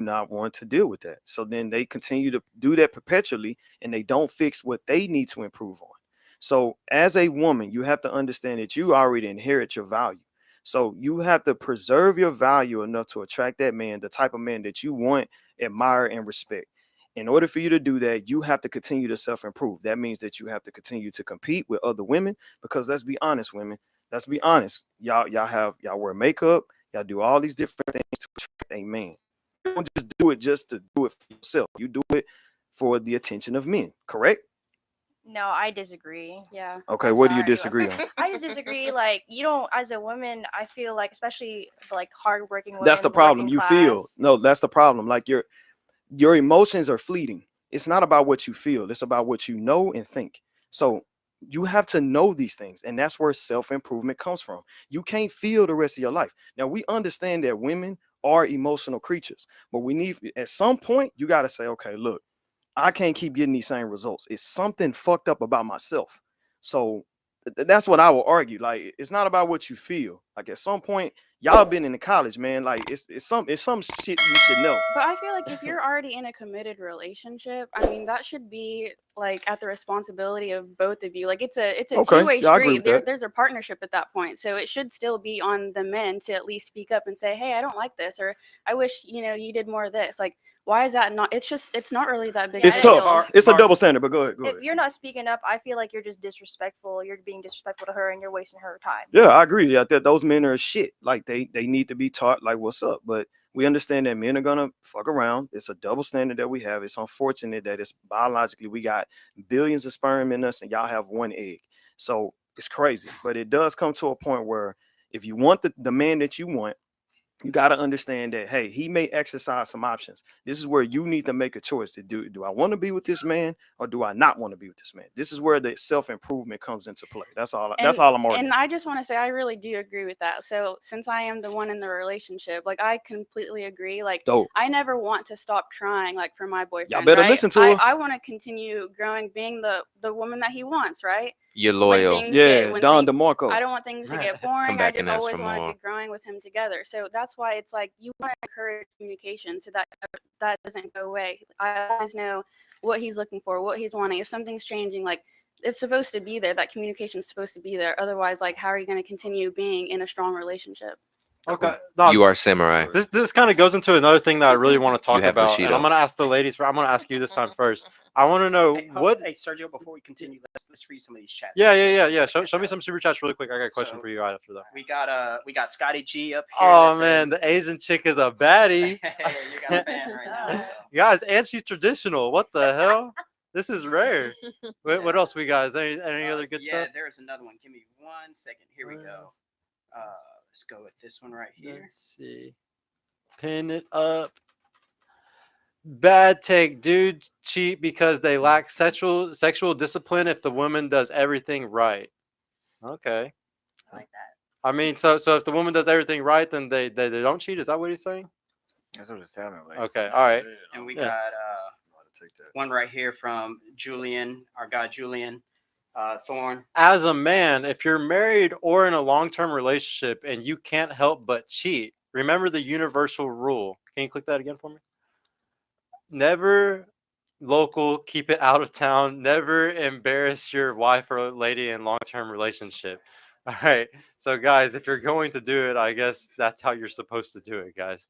not want to deal with that. So then they continue to do that perpetually, and they don't fix what they need to improve on. So as a woman, you have to understand that you already inherit your value. So you have to preserve your value enough to attract that man, the type of man that you want, admire, and respect. In order for you to do that, you have to continue to self-improve. That means that you have to continue to compete with other women, because let's be honest, women, let's be honest. Y'all wear makeup, y'all do all these different things to attract a man. You don't just do it just to do it for yourself. You do it for the attention of men, correct? No, I disagree. Yeah. Okay, I'm what do you sorry. disagree on? I just disagree. Like, you don't, as a woman, I feel like, especially like hardworking women, That's the problem. working You feel class. no, that's the problem. Like your emotions are fleeting. It's not about what you feel, it's about what you know and think. So you have to know these things, and that's where self-improvement comes from. You can't feel the rest of your life. Now we understand that women are emotional creatures, but we need, at some point, you got to say, okay, look, I can't keep getting these same results. It's something fucked up about myself. So that's what I will argue. Like, it's not about what you feel. Like, at some point, y'all been in the college, man. Like, it's some shit you should know. But I feel like if you're already in a committed relationship, I mean that should be like at the responsibility of both of you. Like it's a Okay, two-way yeah, I agree street. with that. There's a partnership at that point. So it should still be on the men to at least speak up and say, "Hey, I don't like this," or "I wish, you did more of this." Like, why is that not? It's not really that big It's a tough. deal. It's a double standard, but go ahead. Go If ahead. you're not speaking up, I feel like you're just disrespectful. You're being disrespectful to her, and you're wasting her time. Yeah, I agree. Yeah, that those men are shit. Like they need to be taught like what's up. But we understand that men are gonna fuck around. It's a double standard that we have. It's unfortunate that it's biologically we got billions of sperm in us, and y'all have one egg. So it's crazy. But it does come to a point where if you want the man that you want, you got to understand that, hey, he may exercise some options. This is where you need to make a choice to do I want to be with this man, or do I not want to be with this man? This is where the self-improvement comes into play. That's all. That's all I'm arguing. And I just want to say I really do agree with that. So since I am the one in the relationship, like I completely agree. Like Dope. I never want to stop trying, like for my boyfriend. Y'all better right? listen to her. I want to continue growing, being the woman that he wants, right? You're When loyal. things Yeah, when Don things- DeMarco. I don't want things to get boring. I back just and ask always for want to more. be growing with him together. So that's why it's like you want to encourage communication so that that doesn't go away. I always know what he's looking for, what he's wanting. If something's changing, like it's supposed to be there. That communication is supposed to be there. Otherwise, like how are you going to continue being in a strong relationship? Okay. No, You are samurai. this kind of goes into another thing that I really want to talk have about, and Bushido. I'm gonna ask the ladies. I'm gonna ask you this time first. I want to know what. Hey, Sergio, before we continue, let's read some of these chats. Yeah. Show me some super chats really quick. I got a question So, for you right after that. We got Scotty G up here. Oh that man, says- the Asian chick is a baddie. Hey, you got a fan right now. So. Guys, and she's traditional. What the hell? This is rare. What else we got? Is there any other good Yeah, stuff? there's another one. Give me 1 second. Here we go. Let's go with this one right here. Let's see. Pin it up. Bad take. Dudes cheat because they lack sexual discipline if the woman does everything right. Okay. I like that. I mean, so if the woman does everything right, then they don't cheat. Is that what he's saying? That's what it sounded like. Okay. All right. And we Yeah. got one right here from Julian, our guy Julian Thorne. As a man, if you're married or in a long-term relationship and you can't help but cheat, remember the universal rule. Can you click that again for me? Never local, keep it out of town. Never embarrass your wife or lady in long-term relationship. All right. So guys, if you're going to do it, I guess that's how you're supposed to do it, guys.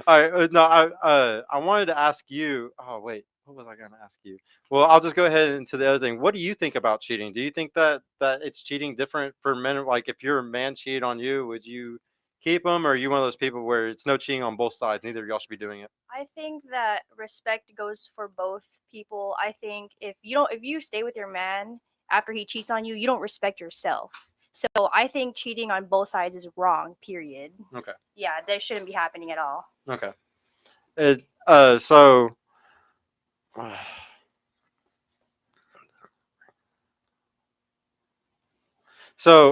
All right. No, I wanted to ask you. Oh wait, what was I going to ask you? Well, I'll just go ahead into the other thing. What do you think about cheating? Do you think that it's cheating different for men? Like if your man cheated on you, would you keep him, or are you one of those people where it's no cheating on both sides? Neither of y'all should be doing it. I think that respect goes for both people. I think if you stay with your man after he cheats on you, you don't respect yourself. So I think cheating on both sides is wrong, period. Okay. Yeah, that shouldn't be happening at all. Okay. So so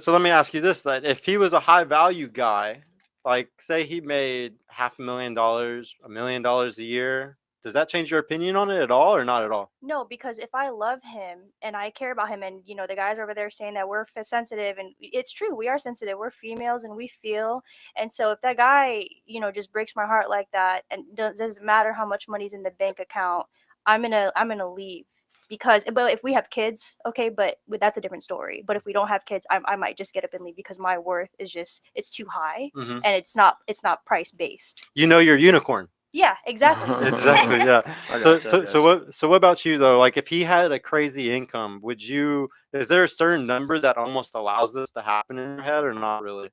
let me ask you this then. If he was a high value guy, like say he made $500,000, $1 million a year, does that change your opinion on it at all, or not at all? No, because if I love him and I care about him, and the guys over there saying that we're sensitive, and it's true, we are sensitive. We're females and we feel. And so if that guy, just breaks my heart like that, and doesn't matter how much money's in the bank account, I'm gonna leave. But if we have kids, okay, but that's a different story. But if we don't have kids, I might just get up and leave because my worth is it's too high, Mhm. and it's not price based. You're unicorn. Yeah, exactly. Exactly. Yeah. I So got you, I got so you. what about you though? Like if he had a crazy income, is there a certain number that almost allows this to happen in your head, or not really?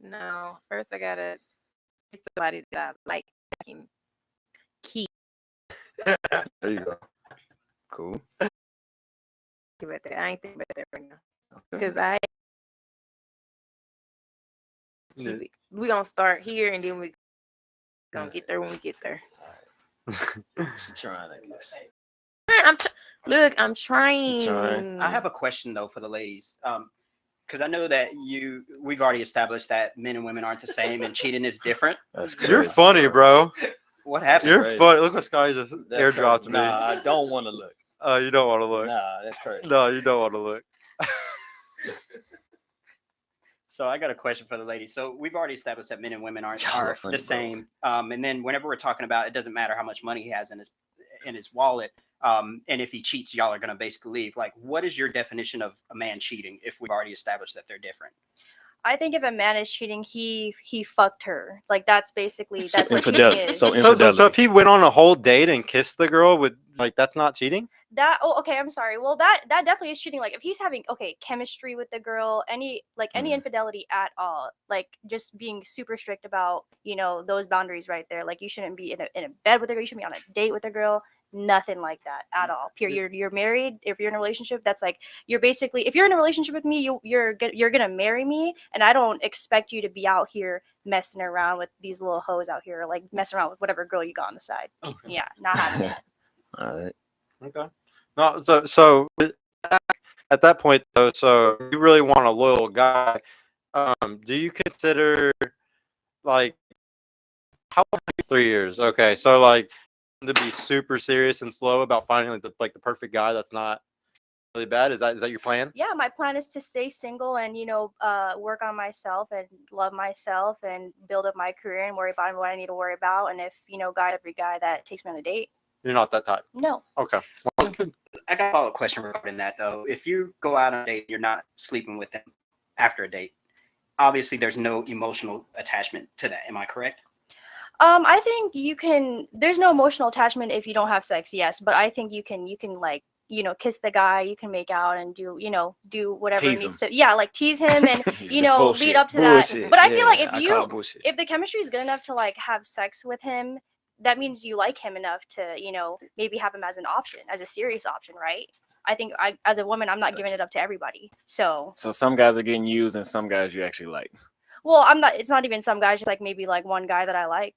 No, first I gotta get somebody that I like I can keep There you go. Cool. about that. I ain't thinking about that right now. Okay. Because Yeah. we gonna start here and then we gonna get there when we get there. She's trying, I guess. I'm trying. trying. I have a question though for the ladies, because I know that we've already established that men and women aren't the same, and cheating is different. That's You're crazy, funny, bro. What happened? You're crazy. funny. Look what Sky just That's airdropped crazy. me. Nah, I don't want to look. You don't want to look. Nah, that's crazy. No, you don't want to look. So I got a question for the ladies. So we've already established that men and women aren't Y'all are are funny, the bro. same. And then whenever we're talking about, it doesn't matter how much money he has in his wallet. And if he cheats, y'all are gonna basically leave. Like, what is your definition of a man cheating? If we've already established that they're different. I think if a man is cheating, he fucked her. Like that's what cheating Infidelity. is. So So if he went on a whole date and kissed the girl, that's not cheating? Okay, I'm sorry. Well, that definitely is cheating. Like if he's having chemistry with the girl, any infidelity at all, like just being super strict about those boundaries right there. Like you shouldn't be in a bed with a girl. You shouldn't be on a date with a girl. Nothing like that at all. Period. You're married. If you're in a relationship, that's like you're basically. If you're in a relationship with me, you're gonna marry me, and I don't expect you to be out here messing around with these little hoes out here, like messing around with whatever girl you got on the side. Okay. Yeah, not having it. All right. Okay. No, so at that point though, so you really want a loyal guy. Do you consider like how long have you 3 years? Okay, so like to be super serious and slow about finding the perfect guy that's not really bad. Is that your plan? Yeah, my plan is to stay single and work on myself and love myself and build up my career and worry about what I need to worry about. And if guide every guy that takes me on a date. You're not that type. No. Okay. Well, that's good. I got a follow-up question regarding that though. If you go out on a date, you're not sleeping with them after a date. Obviously, there's no emotional attachment to that. Am I correct? I think there's no emotional attachment if you don't have sex, yes, but I think you can like, kiss the guy, you can make out and do whatever Tease needs to, yeah, like tease him and, Just bullshit. lead up to Bullshit. that. But I feel like I call it bullshit. if the chemistry is good enough to like have sex with him, that means you like him enough to, maybe have him as an option, as a serious option, right? I think as a woman, I'm not giving it up to everybody. So some guys are getting used and some guys you actually like. well, it's not even some guys, just like maybe like one guy that I like.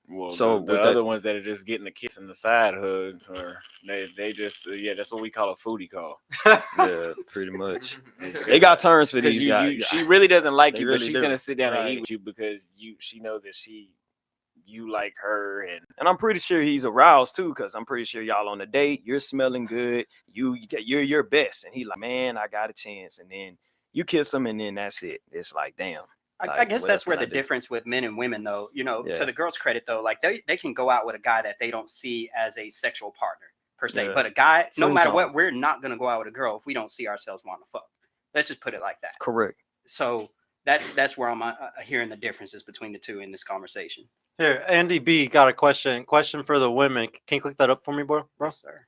Well, So the with other ones that are just getting a kiss in the side hug, or they just that's what we call a foodie call. Yeah, pretty much. They got terms for these guys. She really doesn't like They you, really but she's do. gonna sit down and Right. eat with you because she knows that you like her, and I'm pretty sure he's aroused too, because I'm pretty sure y'all on a date, you're smelling good, you're your best, and he like, man, I got a chance, and then you kiss him, and then that's it. It's like, damn. I Like, guess what that's else where can I the do? difference with men and women, though, Yeah. to the girls' credit, though, like they can go out with a guy that they don't see as a sexual partner per se. Yeah. But a guy, no Friend matter zone. what, we're not going to go out with a girl if we don't see ourselves wanting to fuck. Let's just put it like that. Correct. So that's where I'm hearing the differences between the two in this conversation. Here, Andy B got a question. Question for the women. Can you click that up for me, bro? Yes, sir.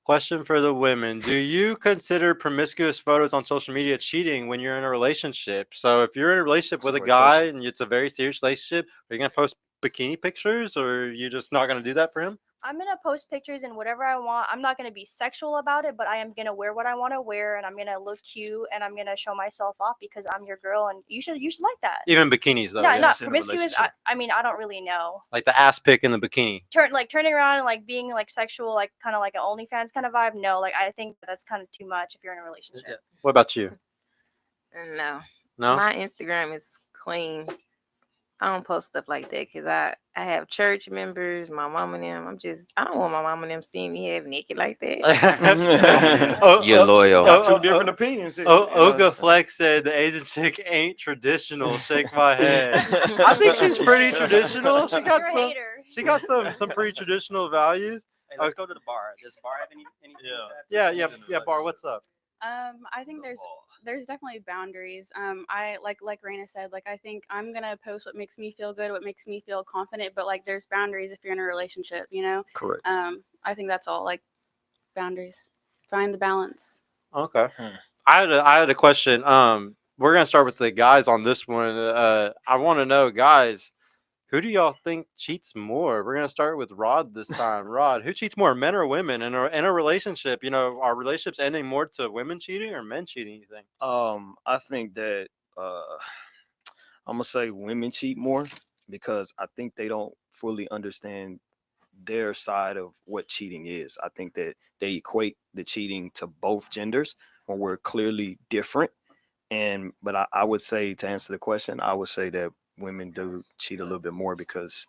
Question for the women. Do you consider promiscuous photos on social media cheating when you're in a relationship? So if you're in a relationship That's a with a great guy question. and it's a very serious relationship, are you going to post bikini pictures, or are you just not going to do that for him? I'm gonna post pictures and whatever I want. I'm not gonna be sexual about it, but I am gonna wear what I want to wear, and I'm gonna look cute, and I'm gonna show myself off because I'm your girl, and you should like that. Even bikinis, though. No, Yeah. not it's in a promiscuous. relationship. I mean, I don't really know. Like the ass pic in the bikini. Turning around and like being like sexual, like kind of like an OnlyFans kind of vibe. No, like I think that's kind of too much if you're in a relationship. What about you? No. No? My Instagram is clean. I don't post stuff like that because I have church members, my mom and them. I don't want my mom and them seeing me half naked like that. You're loyal. Got two different opinions here. Oga Flex said the Asian chick ain't traditional. Shake my head. I think she's pretty traditional. She got You're a some. hater. She got some pretty traditional values. Hey, let's go to the bar. Does bar have anything? Yeah. Bar, what's up? I think there's definitely boundaries. I like Raina said, like I think I'm gonna post what makes me feel good, what makes me feel confident, but like there's boundaries if you're in a relationship, you know. Correct. I think that's all, like boundaries. Find the balance. Okay. I had a question. We're gonna start with the guys on this one. I want to know, guys, who do y'all think cheats more? We're gonna start with Rod this time. Rod, who cheats more, men or women in a relationship? You know, are relationships ending more to women cheating or men cheating? You think? I think that I'm gonna say women cheat more because I think they don't fully understand their side of what cheating is. I think that they equate the cheating to both genders when we're clearly different. But I would say, to answer the question, I would say that women do cheat a little bit more because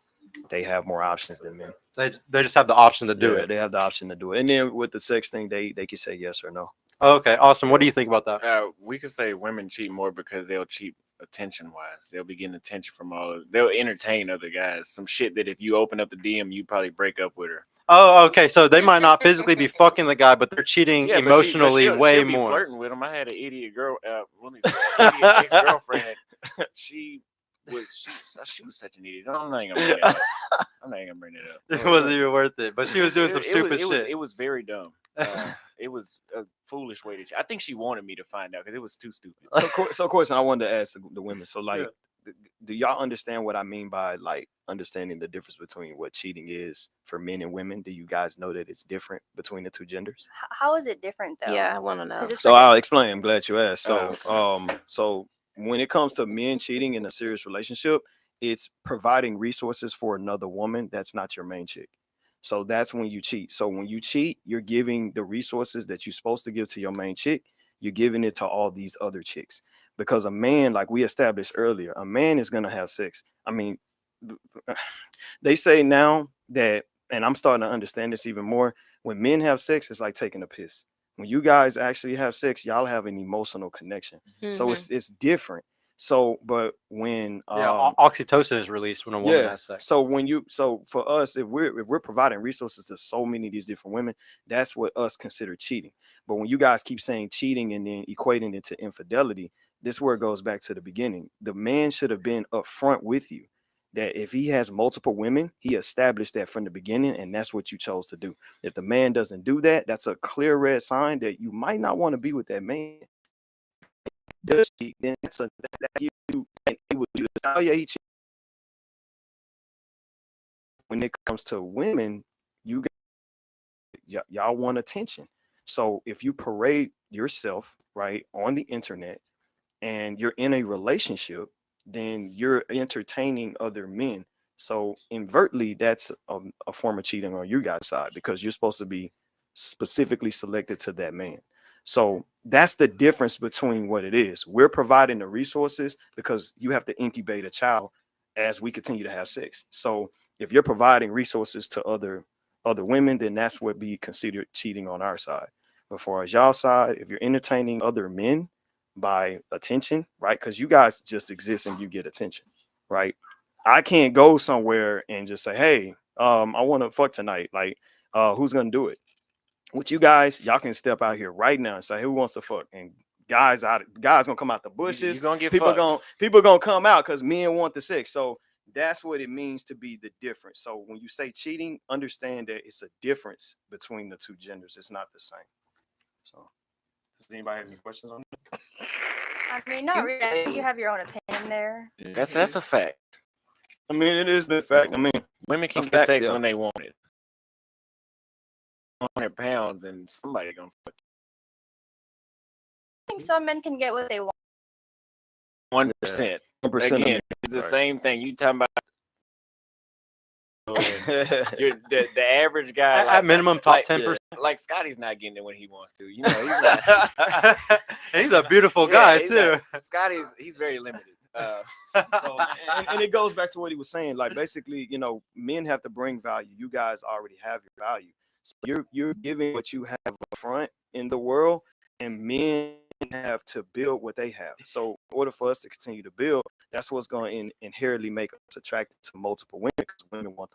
they have more options than men. They just have the option to do it. They have the option to do it. And then with the sex thing, they can say yes or no. Okay, awesome. What do you think about that? We could say women cheat more because they'll cheat attention wise. They'll be getting attention from they'll entertain other guys. Some shit that if you open up the DM, you probably break up with her. Oh, okay. So they might not physically be fucking the guy, but they're cheating Yeah, emotionally she'll way be more. flirting with him. I had an idiot girl. Let me say, idiot ex-girlfriend. She was such an idiot. I'm not even gonna bring it up. It wasn't even worth it. But she was doing some stupid shit. It was very dumb. It was a foolish way to. I think she wanted me to find out because it was too stupid. So, question I wanted to ask the women. So, like, do y'all understand what I mean by like understanding the difference between what cheating is for men and women? Do you guys know that it's different between the two genders? How is it different though? Yeah, I want to know. 'Cause it's So like I'll explain. I'm glad you asked. So, Okay. So when it comes to men cheating in a serious relationship, it's providing resources for another woman that's not your main chick. So that's when you cheat. So when you cheat, you're giving the resources that you're supposed to give to your main chick, you're giving it to all these other chicks. Because a man, like we established earlier, a man is gonna have sex. I mean, they say now that, and I'm starting to understand this even more. When men have sex, it's like taking a piss. When you guys actually have sex, y'all have an emotional connection. So it's different. So, but when oxytocin is released when a woman has sex. So for us, if we're providing resources to so many of these different women, that's what us consider cheating. But when you guys keep saying cheating and then equating it to infidelity, this is where it goes back to the beginning. The man should have been upfront with you that if he has multiple women, he established that from the beginning, and that's what you chose to do. If the man doesn't do that, that's a clear red sign that you might not want to be with that man. Does cheat, then that's that gives you, and it would do. Oh yeah, he cheated. When it comes to women, y'all want attention. So if you parade yourself right on the internet and you're in a relationship, then you're entertaining other men. So invertly, that's a form of cheating on you guys' side because you're supposed to be specifically selected to that man. So that's the difference between what it is. We're providing the resources because you have to incubate a child as we continue to have sex. So if you're providing resources to other women, then that's what be considered cheating on our side. But for as y'all side, if you're entertaining other men by attention, right? Because you guys just exist and you get attention, right? I can't go somewhere and just say, hey, I want to fuck tonight. Like, who's gonna do it? With you guys, y'all can step out here right now and say, who wants to fuck? And guys gonna come out the bushes. You're gonna get people fucked. people gonna come out because men want the sex. So that's what it means to be the difference. So when you say cheating, understand that it's a difference between the two genders. It's not the same. So does anybody have any questions on that? I mean, not really. You have your own opinion there. That's a fact. I mean, it is the fact. I mean, Women can a get fact, sex yeah. when they want it. 100 pounds and somebody gonna fuck I think some men can get what they want. 1%. 1% Again, it's the same thing. You talking about the average guy At minimum, top 10%. Like Scotty's not getting it when he wants to. You know, he's not. And he's a beautiful guy too. Scotty's he's very limited. So and it goes back to what he was saying. Like basically, you know, men have to bring value. You guys already have your value. So you're giving what you have up front in the world, and men have to build what they have. So in order for us to continue to build, that's what's going to inherently make us attracted to multiple women, because women want the